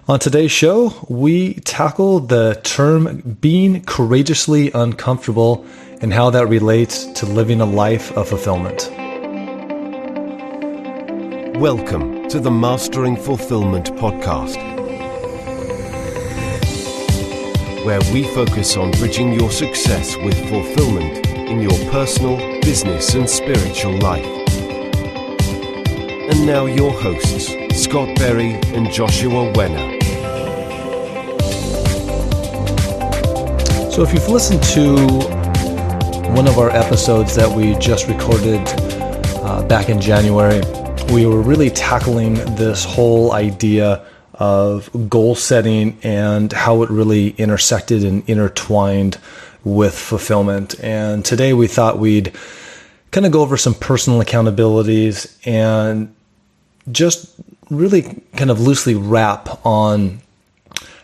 On today's show, we tackle the term being courageously uncomfortable and how that relates to living a life of fulfillment. Welcome to the Mastering Fulfillment podcast, where we focus on bridging your success with fulfillment in your personal, business, and spiritual life. And now your hosts, Scott Berry and Joshua Wenner. So if you've listened to one of our episodes that we just recorded back in January, we were really tackling this whole idea of goal setting and how it really intersected and intertwined with fulfillment. And today we thought we'd kind of go over some personal accountabilities and just really kind of loosely wrap on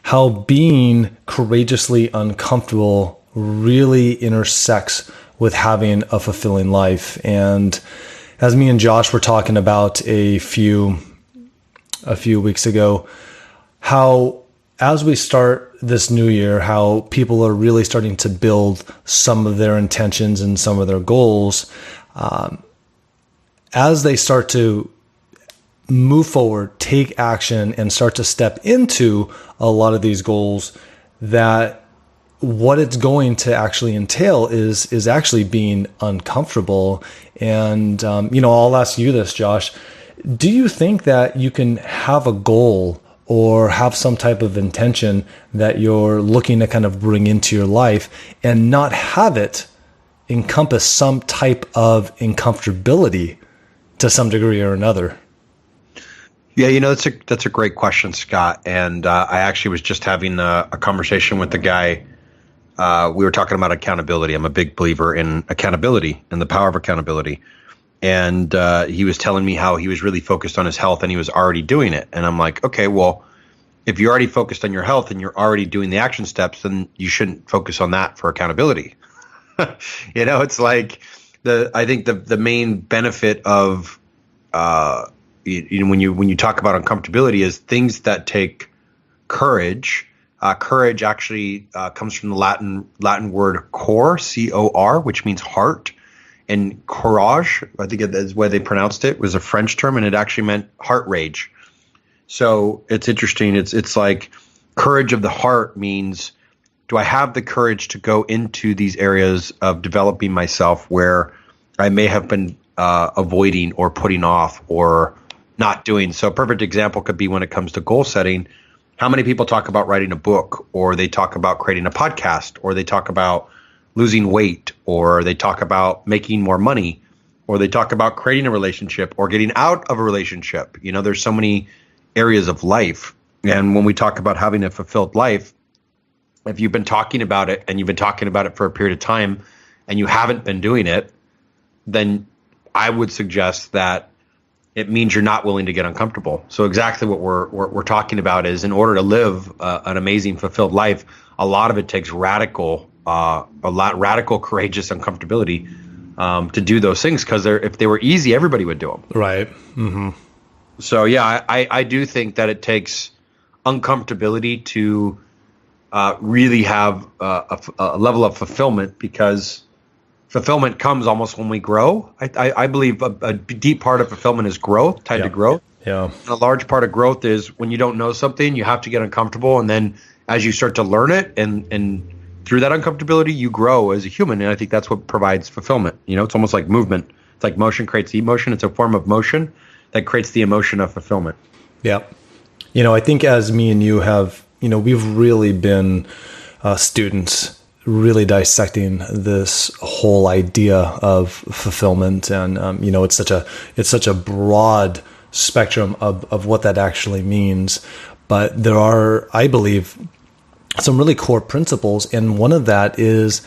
how being courageously uncomfortable really intersects with having a fulfilling life. And as me and Josh were talking about a few weeks ago, how as we start this new year, how people are really starting to build some of their intentions and some of their goals, as they start to move forward, take action, and start to step into a lot of these goals, that what it's going to actually entail is actually being uncomfortable. And, I'll ask you this, Josh. Do you think that you can have a goal or have some type of intention that you're looking to kind of bring into your life and not have it encompass some type of uncomfortability to some degree or another? Yeah, that's a great question, Scott. And I actually was just having a conversation with the guy. We were talking about accountability. I'm a big believer in accountability and the power of accountability. And he was telling me how he was really focused on his health and he was already doing it. And I'm like, okay, well, if you're already focused on your health and you're already doing the action steps, then you shouldn't focus on that for accountability. It's like I think the main benefit of when you talk about uncomfortability is things that take courage. Courage actually comes from the Latin word cor, C-O-R, which means heart, and courage, I think that's the way they pronounced it, was a French term, and it actually meant heart rage. So it's interesting. It's like courage of the heart means, do I have the courage to go into these areas of developing myself where I may have been avoiding or putting off or not doing? So a perfect example could be when it comes to goal setting. How many people talk about writing a book, or they talk about creating a podcast, or they talk about losing weight, or they talk about making more money, or they talk about creating a relationship or getting out of a relationship? There's so many areas of life. And when we talk about having a fulfilled life, if you've been talking about it and you've been talking about it for a period of time and you haven't been doing it, then I would suggest that it means you're not willing to get uncomfortable. So exactly what we're talking about is, in order to live an amazing, fulfilled life, a lot of it takes radical, courageous uncomfortability to do those things. Because if they were easy, everybody would do them. Right. Mm-hmm. So yeah, I do think that it takes uncomfortability to really have a level of fulfillment, because fulfillment comes almost when we grow. I believe a deep part of fulfillment is growth, tied to growth. Yeah. And a large part of growth is when you don't know something, you have to get uncomfortable. And then as you start to learn it and through that uncomfortability, you grow as a human. And I think that's what provides fulfillment. It's almost like movement. It's like motion creates emotion. It's a form of motion that creates the emotion of fulfillment. Yeah. I think as me and you have, we've really been students really dissecting this whole idea of fulfillment. And, it's such a broad spectrum of what that actually means. But there are, I believe, some really core principles. And one of that is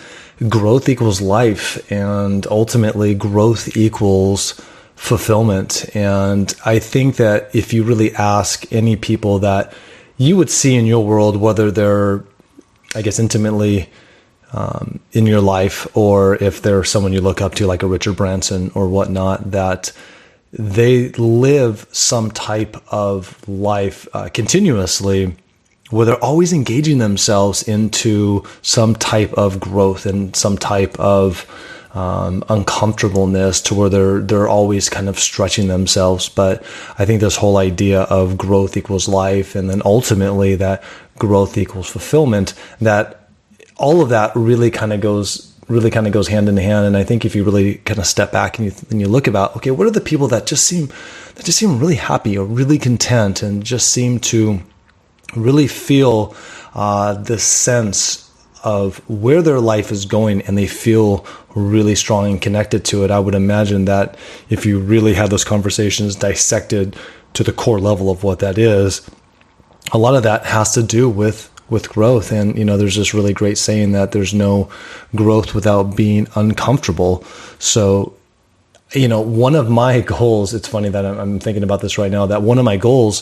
growth equals life, and ultimately growth equals fulfillment. And I think that if you really ask any people that you would see in your world, whether they're, I guess, intimately in your life, or if they're someone you look up to, like a Richard Branson or whatnot, that they live some type of life continuously where they're always engaging themselves into some type of growth and some type of uncomfortableness, to where they're always kind of stretching themselves. But I think this whole idea of growth equals life, and then ultimately that growth equals fulfillment, that all of that really kind of goes hand in hand. And I think if you really kind of step back and you look about, okay, what are the people that just seem really happy or really content and just seem to really feel this sense of where their life is going, and they feel really strong and connected to it. I would imagine that if you really had those conversations dissected to the core level of what that is, a lot of that has to do with growth. And, there's this really great saying that there's no growth without being uncomfortable. So, one of my goals, it's funny that I'm thinking about this right now, that one of my goals,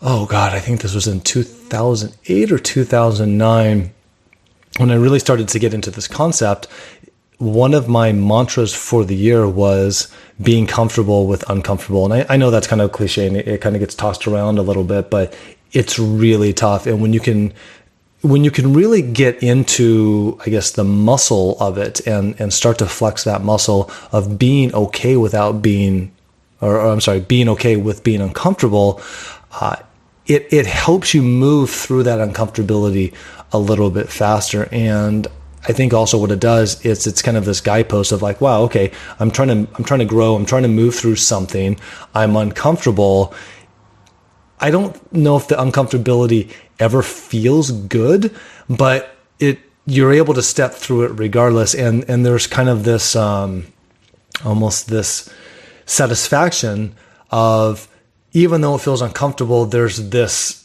oh God, I think this was in 2008 or 2009, when I really started to get into this concept. One of my mantras for the year was being comfortable with uncomfortable. And I know that's kind of cliche and it kind of gets tossed around a little bit, but it's really tough. And when you can really get into, I guess, the muscle of it and start to flex that muscle of being okay without being, being okay with being uncomfortable, it helps you move through that uncomfortability a little bit faster. And I think also what it does is it's kind of this guidepost of like, wow, okay, I'm trying to grow. I'm trying to move through something. I'm uncomfortable. I don't know if the uncomfortability ever feels good, but you're able to step through it regardless. And there's kind of this, almost this satisfaction of, even though it feels uncomfortable, there's this,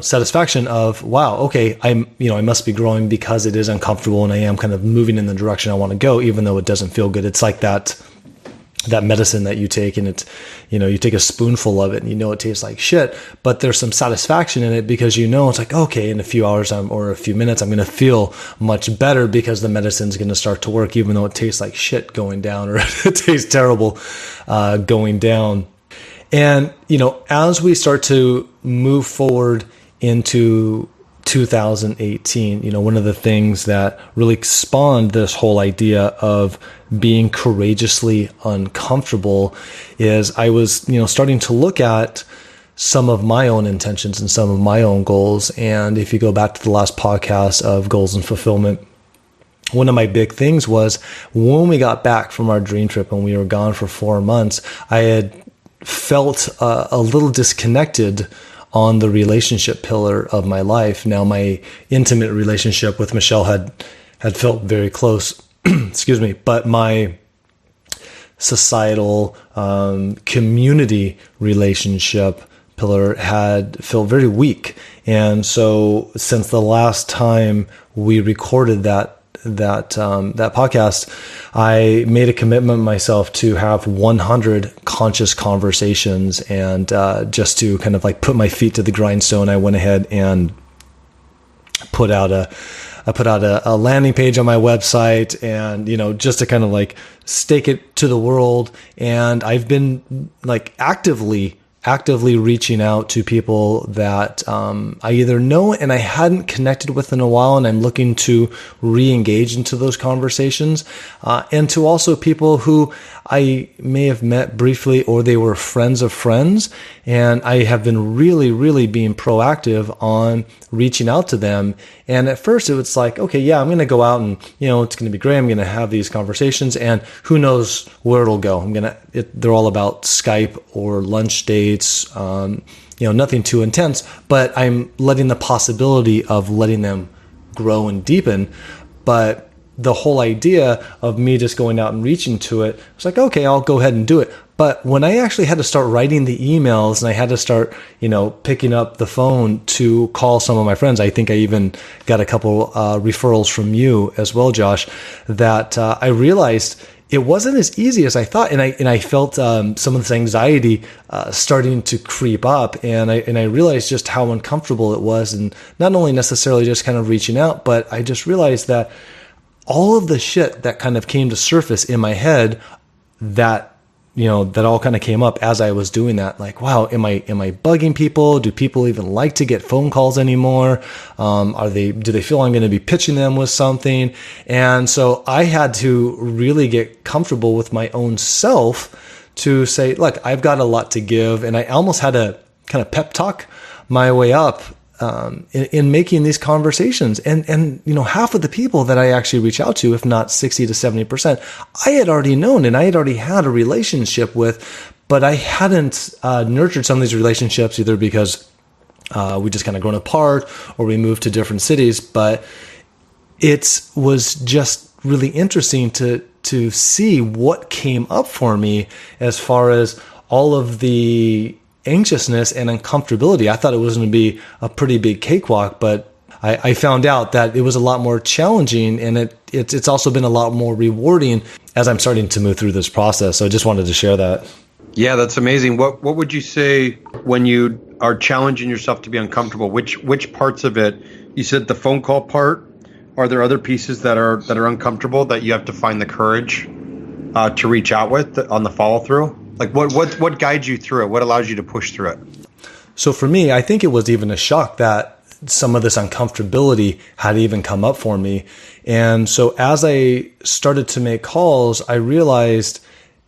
satisfaction of, wow, okay, I must be growing because it is uncomfortable and I am kind of moving in the direction I want to go, even though it doesn't feel good. It's like that medicine that you take, and it's, you take a spoonful of it and it tastes like shit, but there's some satisfaction in it because it's like, okay, in a few hours or a few minutes, I'm going to feel much better because the medicine's going to start to work, even though it tastes like shit going down, or it tastes terrible going down. And, as we start to move forward into 2018, one of the things that really spawned this whole idea of being courageously uncomfortable is I was, starting to look at some of my own intentions and some of my own goals. And if you go back to the last podcast of goals and fulfillment, one of my big things was when we got back from our dream trip and we were gone for 4 months, I had felt a little disconnected on the relationship pillar of my life. Now, my intimate relationship with Michelle had felt very close, excuse me, but my societal community relationship pillar had felt very weak. And so since the last time we recorded that podcast, I made a commitment myself to have 100 conscious conversations, and just to kind of like put my feet to the grindstone, I went ahead and put out a landing page on my website, and just to kind of like stake it to the world. And I've been like actively reaching out to people that I either know and I hadn't connected with in a while, and I'm looking to re-engage into those conversations, and to also people who I may have met briefly or they were friends of friends, and I have been really, really being proactive on reaching out to them. And at first it was like, okay, yeah, I'm going to go out and, it's going to be great. I'm going to have these conversations, and who knows where it'll go. They're all about Skype or lunch dates, nothing too intense, but I'm letting the possibility of letting them grow and deepen. But the whole idea of me just going out and reaching to it, was like, okay, I'll go ahead and do it. But when I actually had to start writing the emails and I had to start, picking up the phone to call some of my friends, I think I even got a couple referrals from you as well, Josh, that I realized it wasn't as easy as I thought. And I felt some of this anxiety starting to creep up. And I realized just how uncomfortable it was. And not only necessarily just kind of reaching out, but I just realized that all of the shit that kind of came to surface in my head that that all kind of came up as I was doing that. Like, wow, am I bugging people? Do people even like to get phone calls anymore? Do they feel I'm going to be pitching them with something? And so I had to really get comfortable with my own self to say, look, I've got a lot to give. And I almost had to kind of pep talk my way up in making these conversations. And half of the people that I actually reach out to, if not 60 to 70%, I had already known and I had already had a relationship with, but I hadn't nurtured some of these relationships either because we just kind of grown apart or we moved to different cities. But it was just really interesting to see what came up for me as far as all of the anxiousness and uncomfortability. I thought it was going to be a pretty big cakewalk, but I found out that it was a lot more challenging, and it's also been a lot more rewarding as I'm starting to move through this process. So I just wanted to share that. Yeah, that's amazing. What would you say when you are challenging yourself to be uncomfortable? Which parts of it? You said the phone call part. Are there other pieces that are uncomfortable that you have to find the courage to reach out with on the follow through? Like what guides you through it? What allows you to push through it? So for me, I think it was even a shock that some of this uncomfortability had even come up for me. And so as I started to make calls, I realized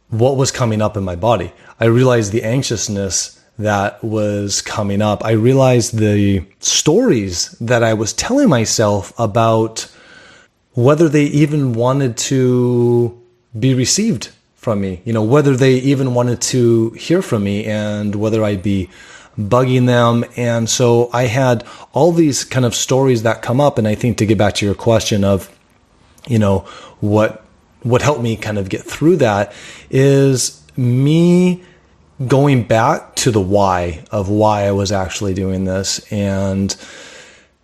what was coming up in my body. I realized the anxiousness that was coming up. I realized the stories that I was telling myself about whether they even wanted to be received from me, whether they even wanted to hear from me and whether I'd be bugging them. And so I had all these kind of stories that come up. And I think to get back to your question of, what helped me kind of get through that is me going back to the why of why I was actually doing this. And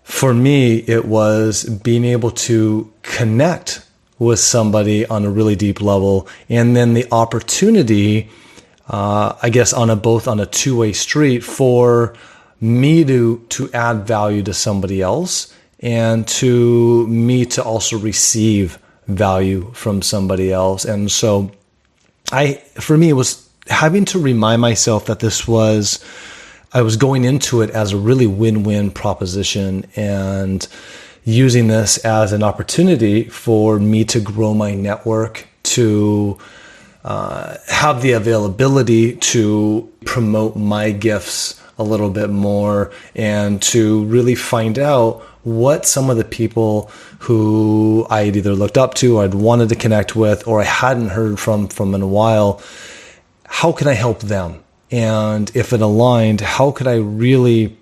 for me, it was being able to connect with somebody on a really deep level, and then the opportunity, I guess, both on a two-way street for me to add value to somebody else, and to me to also receive value from somebody else. And so, for me, it was having to remind myself that I was going into it as a really win-win proposition, and using this as an opportunity for me to grow my network, to have the availability to promote my gifts a little bit more, and to really find out what some of the people who I had either looked up to or I'd wanted to connect with or I hadn't heard from in a while, how can I help them? And if it aligned, how could I really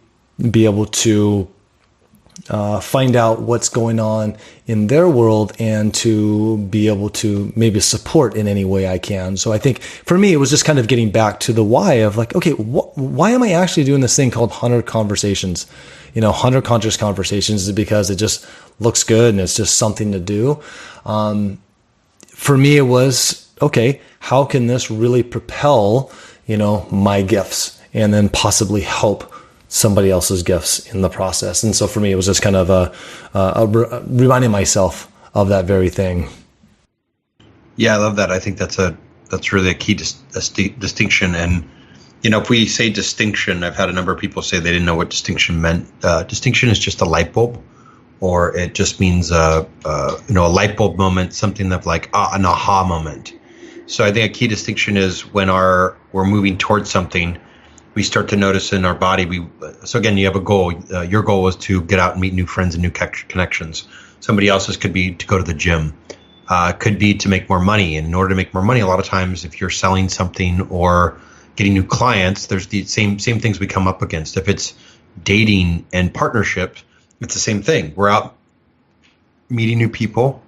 be able to find out what's going on in their world and to be able to maybe support in any way I can. So I think for me, it was just kind of getting back to the why of like, okay, why am I actually doing this thing called 100 Conversations? 100 Conscious Conversations is because it just looks good and it's just something to do. For me, it was, okay, how can this really propel, my gifts and then possibly help somebody else's gifts in the process? And so for me, it was just kind of reminding myself of that very thing. Yeah, I love that. I think that's really a key distinction. And, if we say distinction, I've had a number of people say they didn't know what distinction meant. Distinction is just a light bulb, or it just means a light bulb moment, something of like an aha moment. So I think a key distinction is when we're moving towards something, we start to notice in our body. So again, you have a goal. Your goal was to get out and meet new friends and new connections. Somebody else's could be to go to the gym, could be to make more money. And in order to make more money, a lot of times if you're selling something or getting new clients, there's the same things we come up against. If it's dating and partnership, it's the same thing. We're out meeting new people.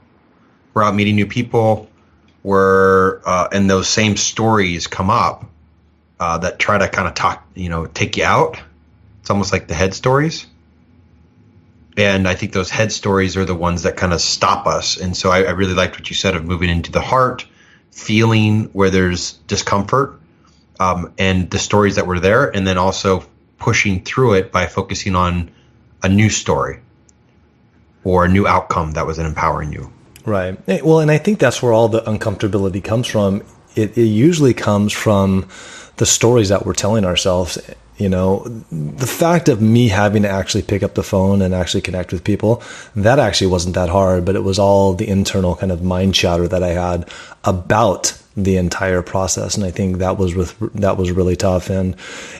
And those same stories come up that try to kind of take you out. It's almost like the head stories. And I think those head stories are the ones that kind of stop us. And so I really liked what you said of moving into the heart, feeling where there's discomfort, and the stories that were there, and then also pushing through it by focusing on a new story or a new outcome that was empowering you. Right. Well, and I think that's where all the uncomfortability comes from, it usually comes from the stories that we're telling ourselves. The fact of me having to actually pick up the phone and actually connect with people, that actually wasn't that hard, but it was all the internal kind of mind chatter that I had about the entire process. And I think that was really tough. And,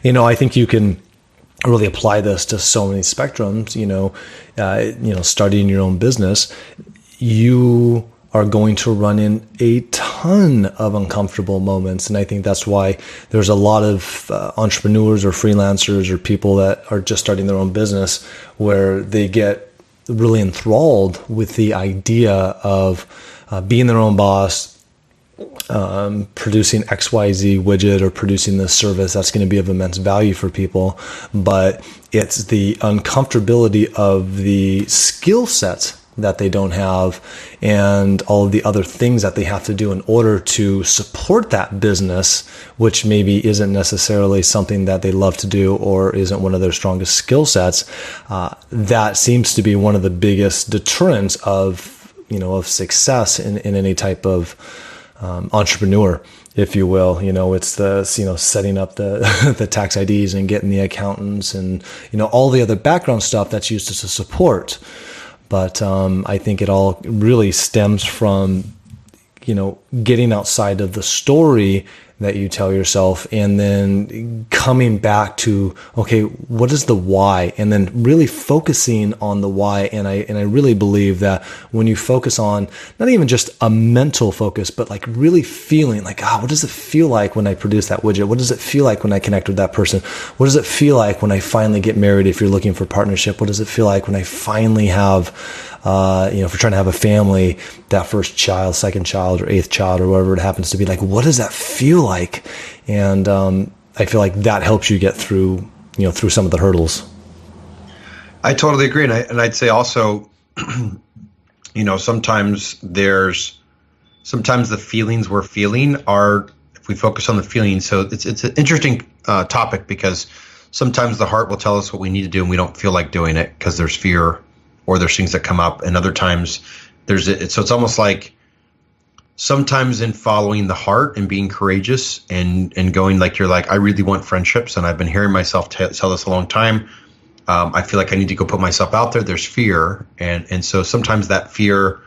I think you can really apply this to so many spectrums, starting your own business, you are going to run in a ton of uncomfortable moments. And I think that's why there's a lot of entrepreneurs or freelancers or people that are just starting their own business where they get really enthralled with the idea of being their own boss, producing XYZ widget or producing this service that's going to be of immense value for people. But it's the uncomfortability of the skill sets that they don't have and all of the other things that they have to do in order to support that business, which maybe isn't necessarily something that they love to do or isn't one of their strongest skill sets. That seems to be one of the biggest deterrents of success in any type of entrepreneur, if you will. It's the, setting up the, the tax IDs and getting the accountants and, all the other background stuff that's used to support. But I think it all really stems from, getting outside of the story that you tell yourself and then coming back to, okay, what is the why? And then really focusing on the why. And I really believe that when you focus on not even just a mental focus, but like really feeling like, what does it feel like when I produce that widget? What does it feel like when I connect with that person? What does it feel like when I finally get married? If you're looking for partnership, what does it feel like when I finally have, if you're trying to have a family, that first child, second child, or eighth child, or whatever it happens to be, like, what does that feel like? And I feel like that helps you get through, through some of the hurdles. I totally agree. And I'd say also, sometimes the feelings we're feeling are, if we focus on the feelings. So it's an interesting topic because sometimes the heart will tell us what we need to do and we don't feel like doing it because there's fear or there's things that come up. And other times so it's almost like sometimes in following the heart and being courageous and going like, you're like, I really want friendships. And I've been hearing myself tell this a long time. I feel like I need to go put myself out there. There's fear. And so sometimes that fear,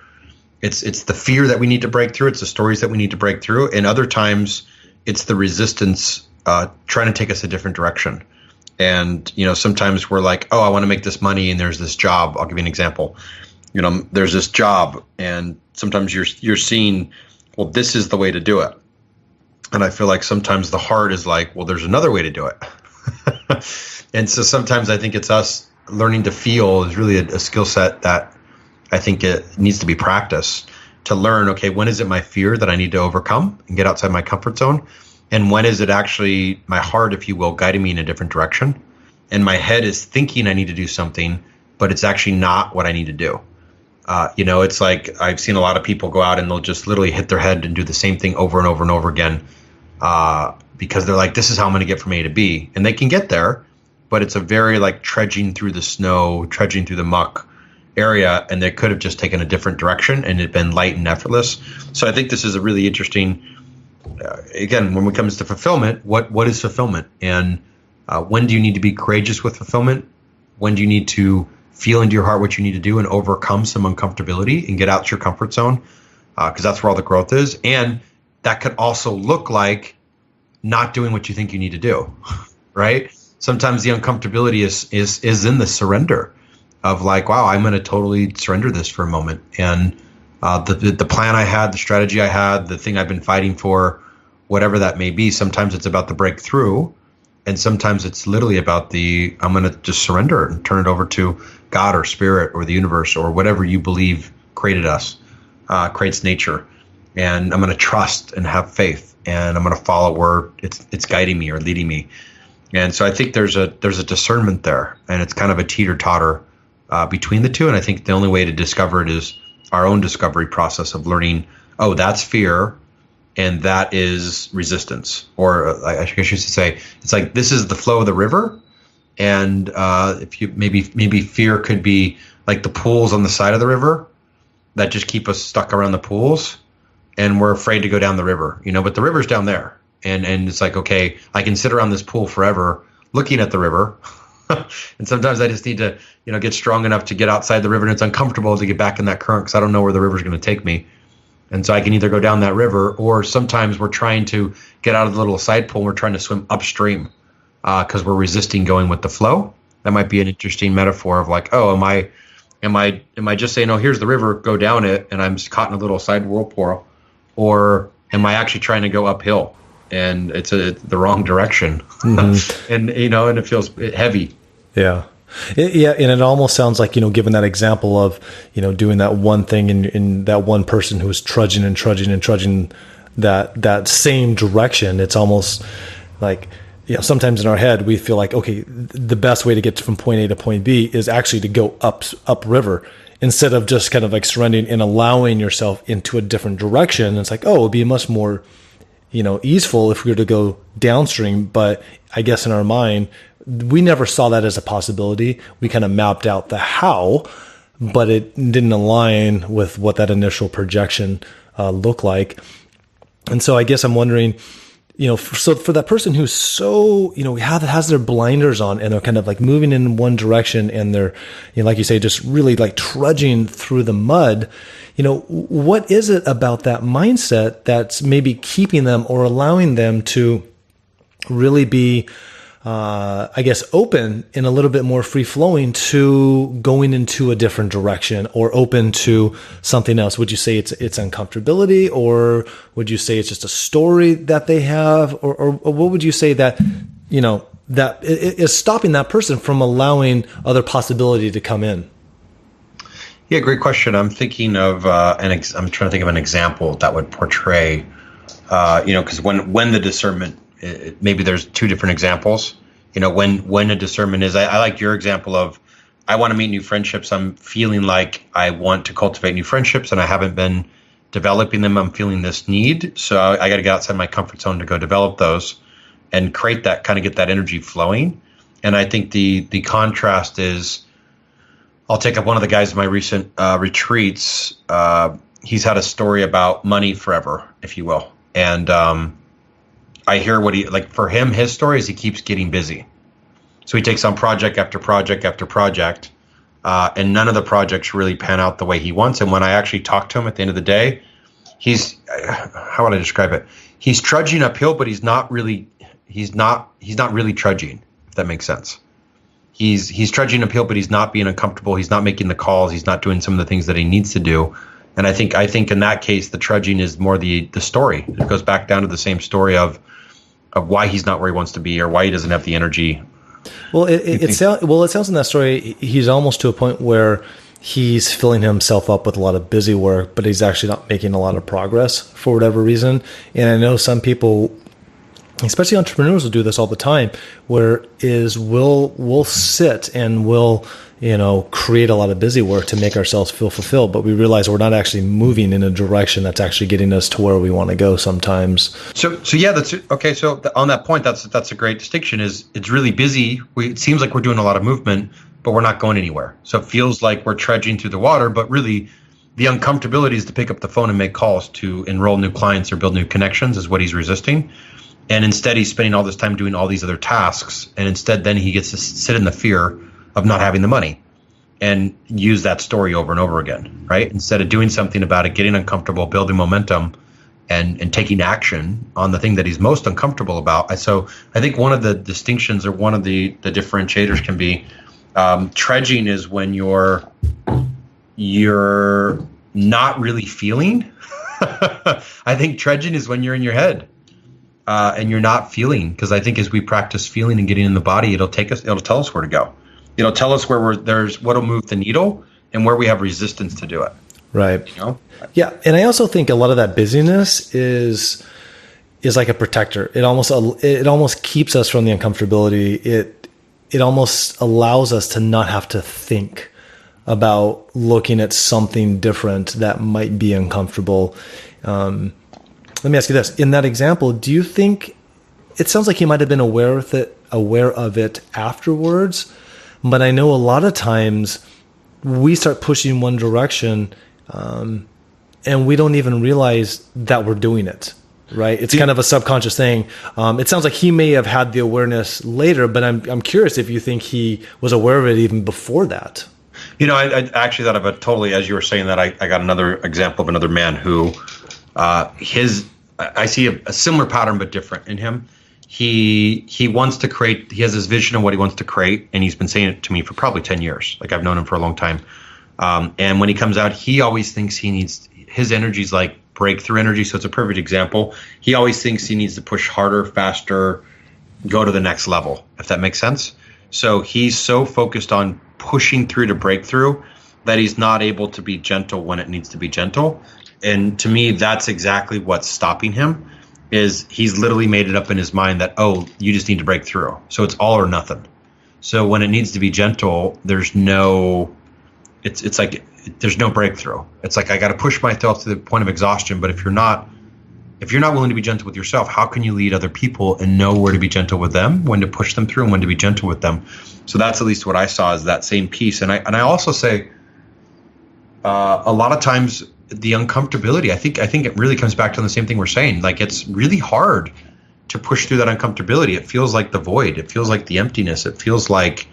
it's the fear that we need to break through. It's the stories that we need to break through. And other times it's the resistance trying to take us a different direction. And, sometimes we're like, oh, I want to make this money and there's this job. I'll give you an example. There's this job and sometimes you're seeing, well, this is the way to do it. And I feel like sometimes the heart is like, well, there's another way to do it. And so sometimes I think it's us learning to feel is really a skill set that I think it needs to be practiced to learn, okay, when is it my fear that I need to overcome and get outside my comfort zone? And when is it actually my heart, if you will, guiding me in a different direction? And my head is thinking I need to do something, but it's actually not what I need to do. It's like I've seen a lot of people go out and they'll just literally hit their head and do the same thing over and over and over again because they're like, this is how I'm going to get from A to B. And they can get there, but it's a very like trudging through the snow, trudging through the muck area. And they could have just taken a different direction and it'd been light and effortless. So I think this is a really interesting again, when it comes to fulfillment, what is fulfillment? And when do you need to be courageous with fulfillment? When do you need to feel into your heart what you need to do and overcome some uncomfortability and get out your comfort zone? Because that's where all the growth is. And that could also look like not doing what you think you need to do, right? Sometimes the uncomfortability is in the surrender of like, wow, I'm going to totally surrender this for a moment. And the plan I had, the strategy I had, the thing I've been fighting for, whatever that may be, sometimes it's about the breakthrough. And sometimes it's literally about I'm going to just surrender and turn it over to God or spirit or the universe or whatever you believe created us, creates nature. And I'm going to trust and have faith and I'm going to follow where it's guiding me or leading me. And so I think there's a discernment there and it's kind of a teeter-totter between the two. And I think the only way to discover it is our own discovery process of learning, oh, that's fear. And that is resistance, or I guess you should say, it's like this is the flow of the river, and if you maybe fear could be like the pools on the side of the river that just keep us stuck around the pools, and we're afraid to go down the river, but the river's down there. And it's like, okay, I can sit around this pool forever looking at the river. And sometimes I just need to, get strong enough to get outside the river, and it's uncomfortable to get back in that current because I don't know where the river's going to take me. And so I can either go down that river, or sometimes we're trying to get out of the little side pool and we're trying to swim upstream because we're resisting going with the flow. That might be an interesting metaphor of like, oh, am I just saying, oh, here's the river, go down it, and I'm caught in a little side whirlpool, or am I actually trying to go uphill and it's the wrong direction? Mm-hmm. and it feels heavy. Yeah. And it almost sounds like, given that example of, doing that one thing in that one person who was trudging that same direction, it's almost like, sometimes in our head, we feel like, okay, the best way to get from point A to point B is actually to go up river, instead of just kind of like surrendering and allowing yourself into a different direction. It's like, oh, it would be much more, easeful if we were to go downstream. But I guess in our mind, we never saw that as a possibility. We kind of mapped out the how, but it didn't align with what that initial projection looked like. And so I guess I'm wondering, so for that person who's so, has their blinders on and they're kind of like moving in one direction and they're, like you say, just really like trudging through the mud, what is it about that mindset that's maybe keeping them or allowing them to really be, I guess, open and a little bit more free flowing to going into a different direction or open to something else? Would you say it's uncomfortability, or would you say it's just a story that they have, or what would you say that, that is stopping that person from allowing other possibility to come in? Yeah, great question. I'm thinking of I'm trying to think of an example that would portray, because when the discernment, maybe there's two different examples. When a discernment is, I like your example of, I want to meet new friendships. I'm feeling like I want to cultivate new friendships and I haven't been developing them. I'm feeling this need. So I got to get outside my comfort zone to go develop those and create that, kind of get that energy flowing. And I think the contrast is, I'll take up one of the guys in my recent retreats. He's had a story about money forever, if you will. And I hear what for him, his story is he keeps getting busy. So he takes on project after project after project, and none of the projects really pan out the way he wants. And when I actually talk to him at the end of the day, he's, how would I describe it? He's trudging uphill, but he's not really trudging, if that makes sense. He's trudging uphill, but he's not being uncomfortable. He's not making the calls. He's not doing some of the things that he needs to do. And I think in that case, the trudging is more the story. It goes back down to the same story of why he's not where he wants to be or why he doesn't have the energy. Well, it sounds in that story, he's almost to a point where he's filling himself up with a lot of busy work, but he's actually not making a lot of progress for whatever reason. And I know some people, especially entrepreneurs, will do this all the time, where we'll sit and we'll create a lot of busy work to make ourselves feel fulfilled, but we realize we're not actually moving in a direction that's actually getting us to where we want to go sometimes. So yeah, that's okay. So on that point, that's a great distinction. Is it's really busy. It seems like we're doing a lot of movement, but we're not going anywhere. So it feels like we're trudging through the water, but really the uncomfortability is to pick up the phone and make calls to enroll new clients or build new connections is what he's resisting. And instead he's spending all this time doing all these other tasks. And instead then he gets to sit in the fear of not having the money and use that story over and over again, right? Instead of doing something about it, getting uncomfortable, building momentum, and taking action on the thing that he's most uncomfortable about. So I think one of the distinctions or one of the differentiators can be trudging is when you're not really feeling. I think trudging is when you're in your head. And you're not feeling, because I think as we practice feeling and getting in the body, it'll tell us where to go. It'll tell us what'll move the needle and where we have resistance to do it. Right. Yeah. And I also think a lot of that busyness is like a protector. It almost keeps us from the uncomfortability. It almost allows us to not have to think about looking at something different that might be uncomfortable. Let me ask you this. In that example, do you think it sounds like he might have been aware of it afterwards? But I know a lot of times we start pushing one direction, and and we don't even realize that we're doing it. Right. It's kind of a subconscious thing. It sounds like he may have had the awareness later, but I'm curious if you think he was aware of it even before that. I actually thought of it totally as you were saying that. I got another example of another man who I see a similar pattern but different in him. He wants to create. He has this vision of what he wants to create, and he's been saying it to me for probably 10 years. Like, I've known him for a long time. And when he comes out, he always thinks his energy is like breakthrough energy. So it's a perfect example. He always thinks he needs to push harder, faster, go to the next level, if that makes sense. So he's so focused on pushing through to breakthrough that he's not able to be gentle when it needs to be gentle. And to me, that's exactly what's stopping him. Is he's literally made it up in his mind that, oh, you just need to break through. So it's all or nothing. So when it needs to be gentle, there's no breakthrough. It's like, I got to push myself to the point of exhaustion. But if you're not willing to be gentle with yourself, how can you lead other people and know where to be gentle with them, when to push them through, and when to be gentle with them? So that's at least what I saw, is that same piece. And I also say a lot of times the uncomfortability, I think it really comes back to the same thing we're saying. Like, it's really hard to push through that uncomfortability. It feels like the void. It feels like the emptiness. It feels like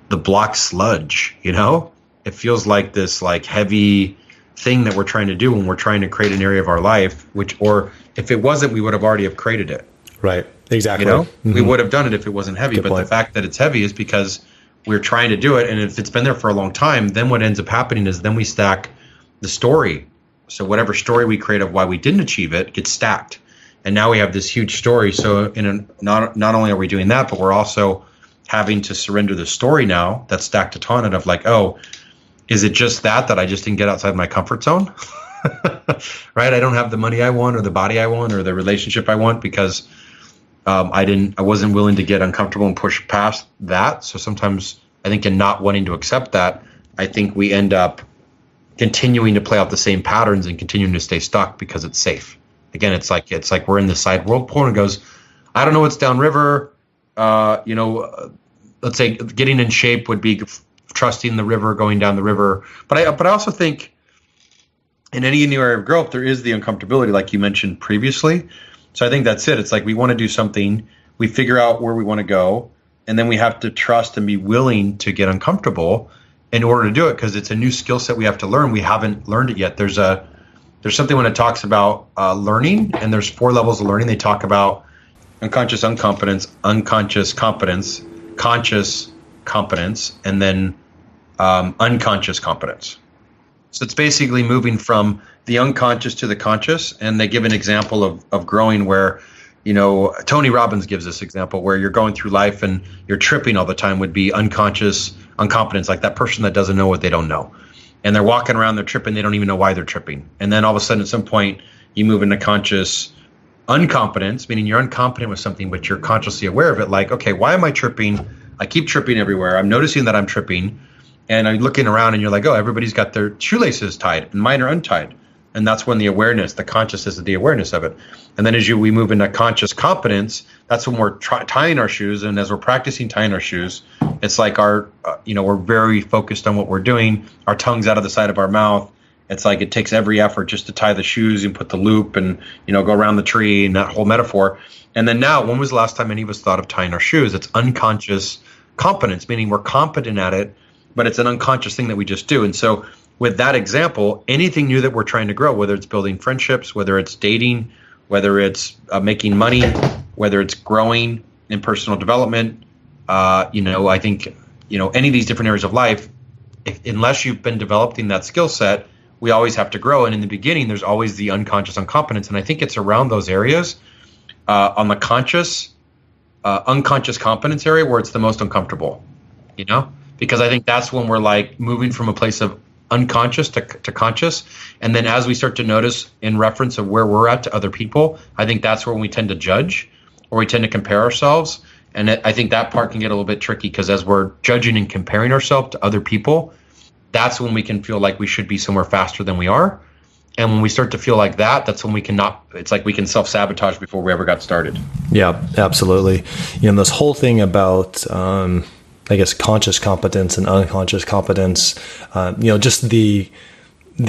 the black sludge, It feels like this like heavy thing that we're trying to do when we're trying to create an area of our life, or if it wasn't, we would have already have created it. Right. Exactly. We would have done it if it wasn't heavy. Good point. The fact that it's heavy is because we're trying to do it. And if it's been there for a long time, then what ends up happening is then we stack the story. So whatever story we create of why we didn't achieve it gets stacked. And now we have this huge story. So not only are we doing that, but we're also having to surrender the story now that's stacked upon it of like, oh, is it just that I just didn't get outside my comfort zone? Right? I don't have the money I want, or the body I want, or the relationship I want, because I wasn't willing to get uncomfortable and push past that. So sometimes I think in not wanting to accept that, I think we end up continuing to play out the same patterns and continuing to stay stuck because it's safe. Again, it's like we're in the side whirlpool, and it goes, I don't know what's downriver. Let's say getting in shape would be trusting the river, going down the river. But I also think in any new area of growth, there is the uncomfortability, like you mentioned previously. So I think that's it. It's like we want to do something, we figure out where we want to go, and then we have to trust and be willing to get uncomfortable in order to do it, because it's a new skill set we have to learn. We haven't learned it yet. There's something when it talks about learning, and there's 4 levels of learning. They talk about unconscious incompetence, unconscious competence, conscious competence, and then unconscious competence. So it's basically moving from the unconscious to the conscious. And they give an example of growing where, Tony Robbins gives this example where you're going through life and you're tripping all the time, would be unconscious incompetence, like that person that doesn't know what they don't know. And they're walking around, they're tripping, they don't even know why they're tripping. And then all of a sudden at some point you move into conscious uncompetence, meaning you're incompetent with something, but you're consciously aware of it. Like, okay, why am I tripping? I keep tripping everywhere. I'm noticing that I'm tripping. And I'm looking around and you're like, oh, everybody's got their shoelaces tied and mine are untied. And that's when the awareness, the consciousness of the awareness of it. And then as we move into conscious competence, that's when we're tying our shoes. And as we're practicing tying our shoes, it's like we're very focused on what we're doing. Our tongue's out of the side of our mouth. It's like it takes every effort just to tie the shoes and put the loop and, go around the tree and that whole metaphor. And then now, when was the last time any of us thought of tying our shoes? It's unconscious competence, meaning we're competent at it, but it's an unconscious thing that we just do. And so with that example, anything new that we're trying to grow, whether it's building friendships, whether it's dating, whether it's making money, whether it's growing in personal development, I think, any of these different areas of life, unless you've been developing that skill set, we always have to grow. And in the beginning, there's always the unconscious incompetence. And I think it's around those areas on the conscious, unconscious competence area where it's the most uncomfortable, because I think that's when we're like moving from a place of unconscious to conscious. And then as we start to notice in reference of where we're at to other people, I think that's when we tend to judge or we tend to compare ourselves. And I think that part can get a little bit tricky because as we're judging and comparing ourselves to other people, that's when we can feel like we should be somewhere faster than we are. And when we start to feel like that, that's when we it's like we can self-sabotage before we ever got started. Yeah, absolutely. This whole thing about, conscious competence and unconscious competence, just the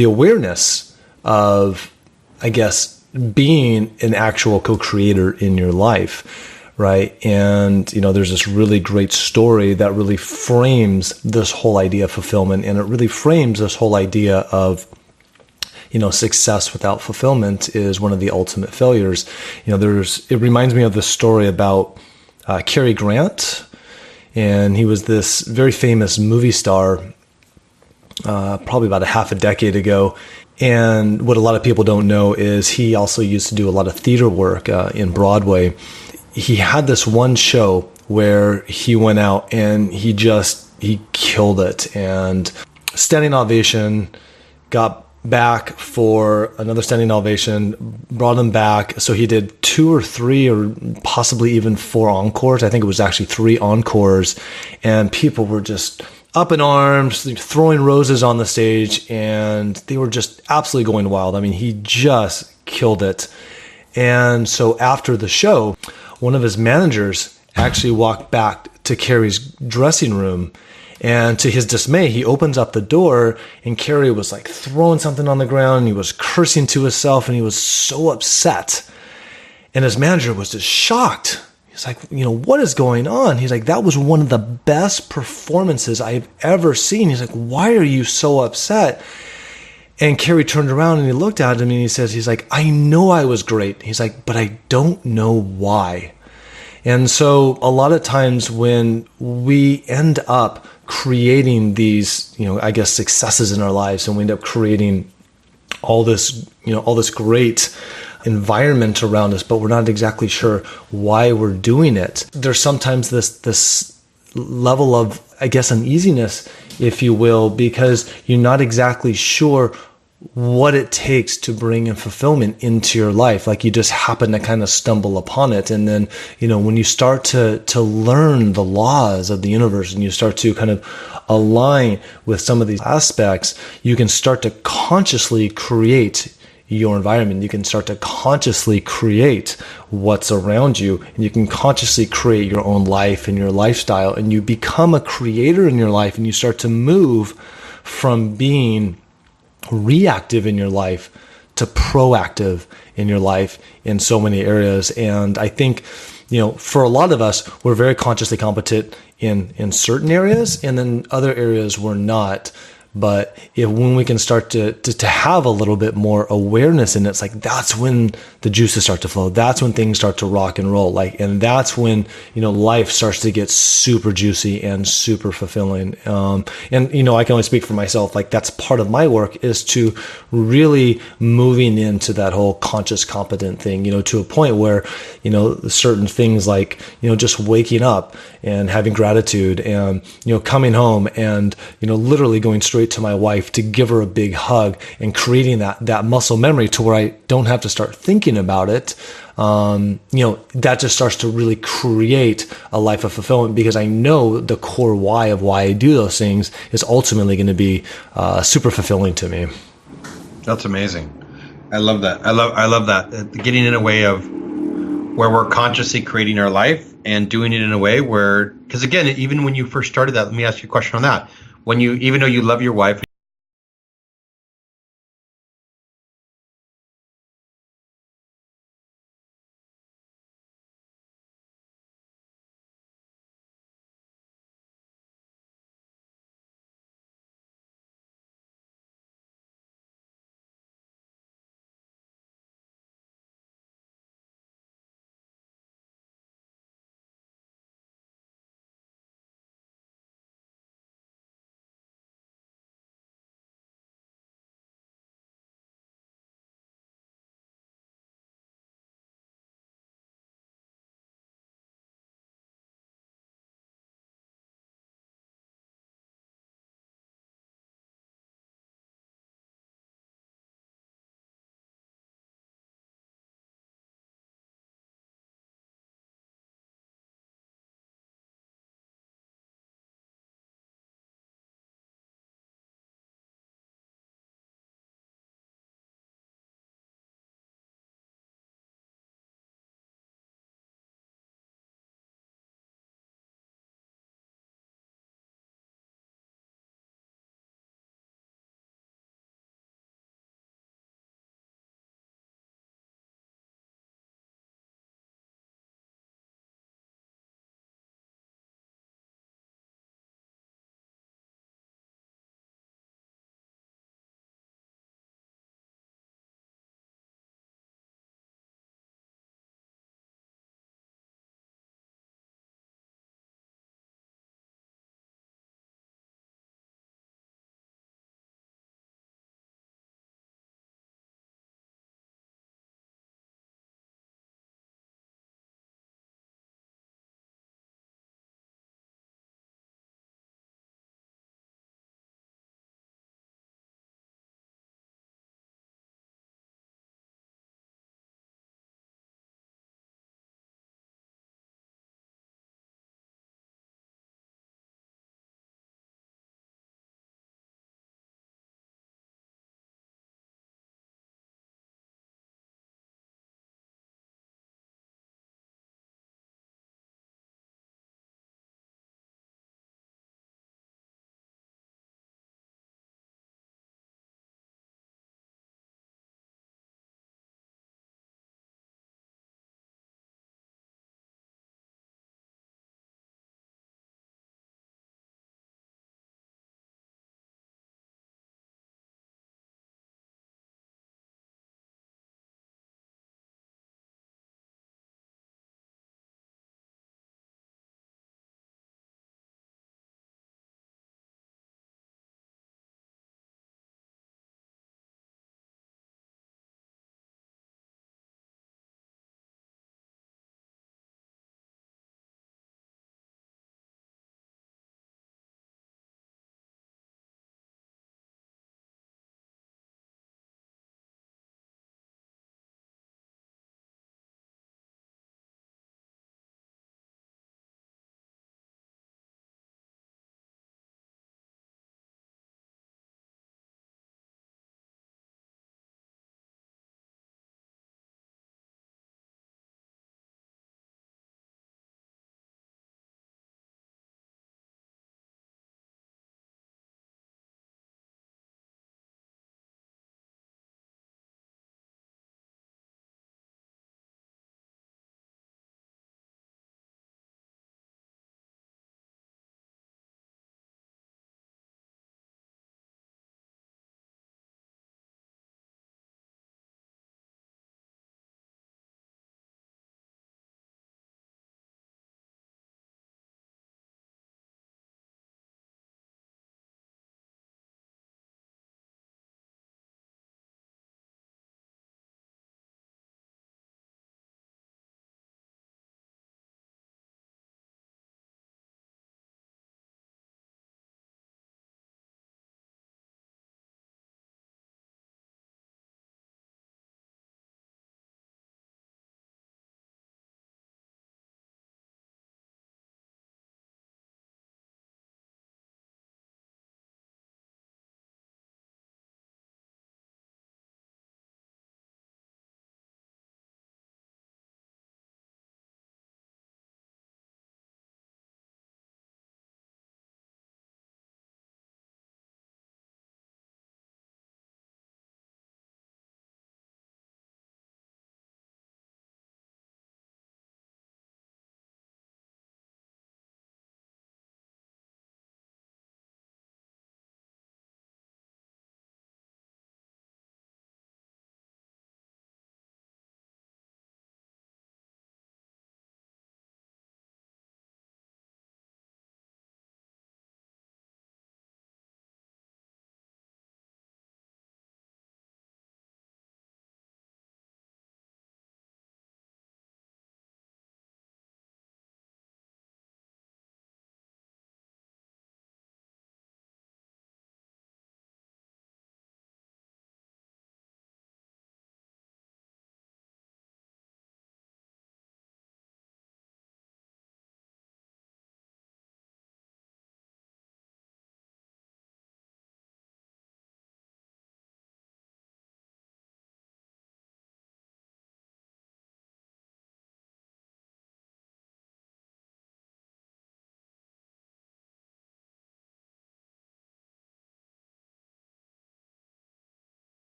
awareness of, I guess, being an actual co-creator in your life, right? And, there's this really great story that really frames this whole idea of fulfillment, and it really frames this whole idea of, success without fulfillment is one of the ultimate failures. It reminds me of the story about Cary Grant, and he was this very famous movie star, probably about a half a decade ago. And what a lot of people don't know is he also used to do a lot of theater work in Broadway. He had this one show where he went out and he killed it, and standing ovation, got back for another standing ovation, brought him back. So he did 2 or 3 or possibly even 4 encores. I think it was actually 3 encores, and people were just up in arms, throwing roses on the stage, and they were just absolutely going wild. I mean, he just killed it. And so after the show, one of his managers actually walked back to Cary's dressing room, and to his dismay, he opens up the door, and Cary was like throwing something on the ground, and he was cursing to himself, and he was so upset. And his manager was just shocked. He's like, what is going on? He's like, that was one of the best performances I've ever seen. He's like, why are you so upset? And Cary turned around and he looked at him and he's like, I know I was great. He's like, but I don't know why. And so a lot of times when we end up creating these, I guess, successes in our lives, and we end up creating all this great environment around us, but we're not exactly sure why we're doing it. There's sometimes this level of, I guess, uneasiness, if you will, because you're not exactly sure what it takes to bring in fulfillment into your life. Like, you just happen to kind of stumble upon it. And then, when you start to learn the laws of the universe, and you start to kind of align with some of these aspects, you can start to consciously create your environment. You can start to consciously create what's around you, and you can consciously create your own life and your lifestyle, and you become a creator in your life, and you start to move from being reactive in your life to proactive in your life in so many areas. And I think, for a lot of us, we're very consciously competent in certain areas, and then other areas we're not. But when we can start to have a little bit more awareness in it, it's like, that's when the juices start to flow. That's when things start to rock and roll. And that's when, life starts to get super juicy and super fulfilling. And I can only speak for myself. That's part of my work, is to really moving into that whole conscious competent thing, to a point where, certain things like, just waking up and having gratitude, and, coming home and, literally going straight to my wife to give her a big hug, and creating that muscle memory to where I don't have to start thinking about it. That just starts to really create a life of fulfillment, because I know the core why of why I do those things is ultimately going to be super fulfilling to me. That's amazing. I love that. I love that. Getting in a way of where we're consciously creating our life, and doing it in a way where, because again, even when you first started that, let me ask you a question on that. When even though you love your wife